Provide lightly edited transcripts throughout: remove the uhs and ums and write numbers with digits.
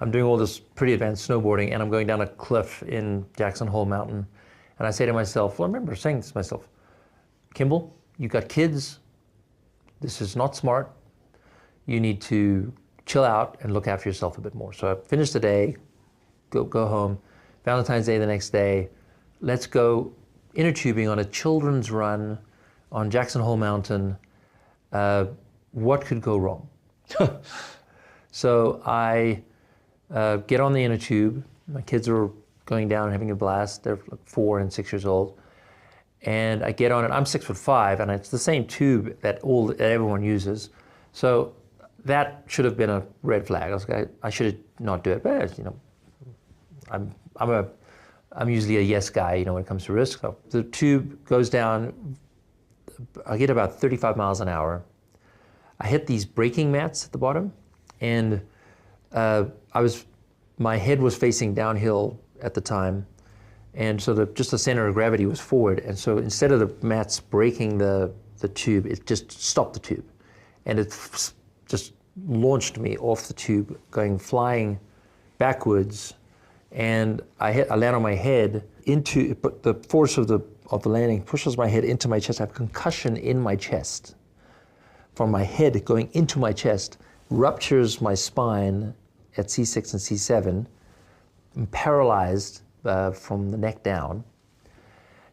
I'm doing all this pretty advanced snowboarding, and I'm going down a cliff in Jackson Hole Mountain. And I say to myself, well, I remember saying this to myself, Kimbal, you got kids. This is not smart. You need to chill out and look after yourself a bit more. So I finished the day, go home. Valentine's Day the next day. Let's go inner tubing on a children's run on Jackson Hole Mountain. What could go wrong? So I get on the inner tube. My kids are going down and having a blast. They're like 4 and 6 years old. And I get on it. I'm 6'5", and it's the same tube that everyone uses. So that should have been a red flag. I was like, I should not do it. But you know, I'm usually a yes guy, you know, when it comes to risk. So the tube goes down. I get about 35 miles an hour. I hit these braking mats at the bottom, and my head was facing downhill at the time, and so just the center of gravity was forward. And so instead of the mats breaking the tube, it just stopped the tube, and it just launched me off the tube, going flying backwards. And I land on my head but the force of the landing pushes my head into my chest. I have concussion in my chest from my head going into my chest, ruptures my spine at C6 and C7. I'm paralyzed from the neck down.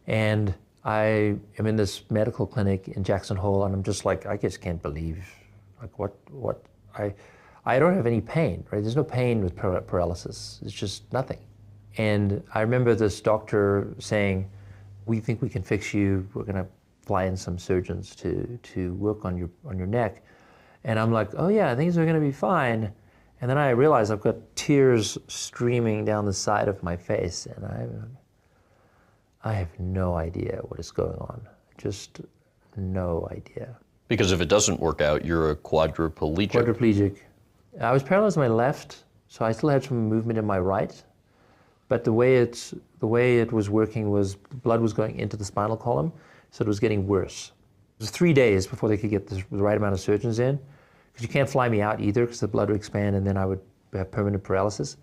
And I am in this medical clinic in Jackson Hole, and I'm just like, I just can't believe, like what I don't have any pain, right? There's no pain with paralysis. It's just nothing. And I remember this doctor saying, we think we can fix you. We're going to fly in some surgeons to work on your neck. And I'm like, oh yeah, things are going to be fine. And then I realize I've got tears streaming down the side of my face, and I have no idea what is going on. Just no idea. Because if it doesn't work out, you're a quadriplegic. Quadriplegic. I was paralyzed on my left, so I still had some movement in my right. But the way it was working was blood was going into the spinal column, so it was getting worse. It was 3 days before they could get the right amount of surgeons in, because you can't fly me out either, because the blood would expand and then I would have permanent paralysis.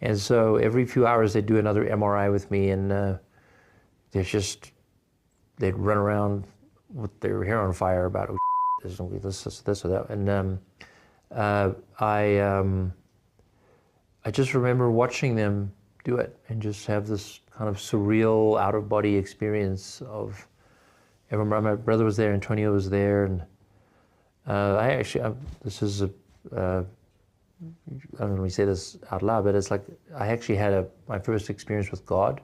And so every few hours they'd do another MRI with me, and they'd run around with their hair on fire about, oh, there's going to be this or that. And I just remember watching them do it and just have this kind of surreal out-of-body experience of, my brother was there, Antonio was there, and I don't know if we say this out loud, but it's like I actually had my first experience with God.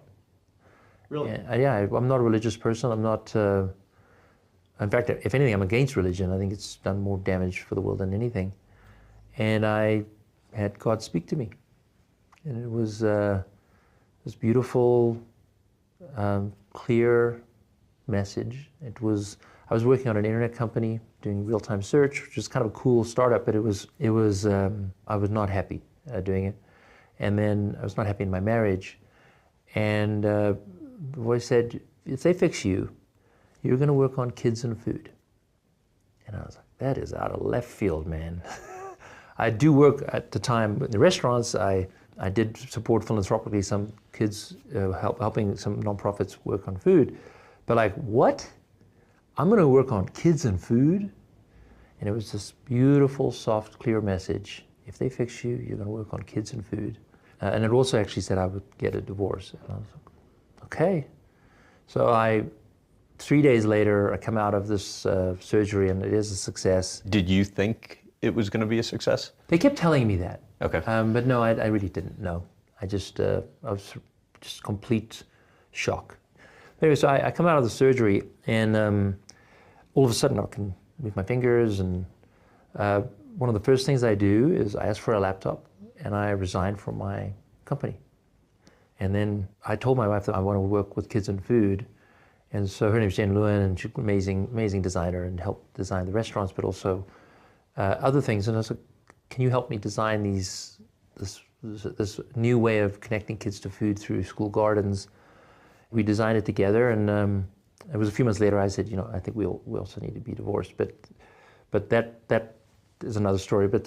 Really? Yeah, I'm not a religious person. I'm not, in fact, if anything, I'm against religion. I think it's done more damage for the world than anything. And I had God speak to me. And it was this beautiful, clear message. I was working on an internet company doing real-time search, which was kind of a cool startup, but I was not happy doing it. And then I was not happy in my marriage. And the voice said, if they fix you, you're going to work on kids and food. And I was like, that is out of left field, man. I do work at the time in the restaurants. I did support philanthropically some kids, helping some nonprofits work on food. But like, what? I'm going to work on kids and food? And it was this beautiful, soft, clear message. If they fix you, you're going to work on kids and food. And it also actually said I would get a divorce. And I was like, okay. So 3 days later, I come out of this surgery, and it is a success. Did you think it was going to be a success? They kept telling me that. Okay. But no, I really didn't know. I was just complete shock. Anyway, so I come out of the surgery, and all of a sudden I can move my fingers, and one of the first things I do is I ask for a laptop, and I resign from my company. And then I told my wife that I want to work with kids and food. And so her name is Jen Lewin, and she's an amazing designer, and helped design the restaurants, but also other things. And I was like, can you help me design this new way of connecting kids to food through school gardens? We designed it together, and it was a few months later I said, I think we also need to be divorced. But that is another story. But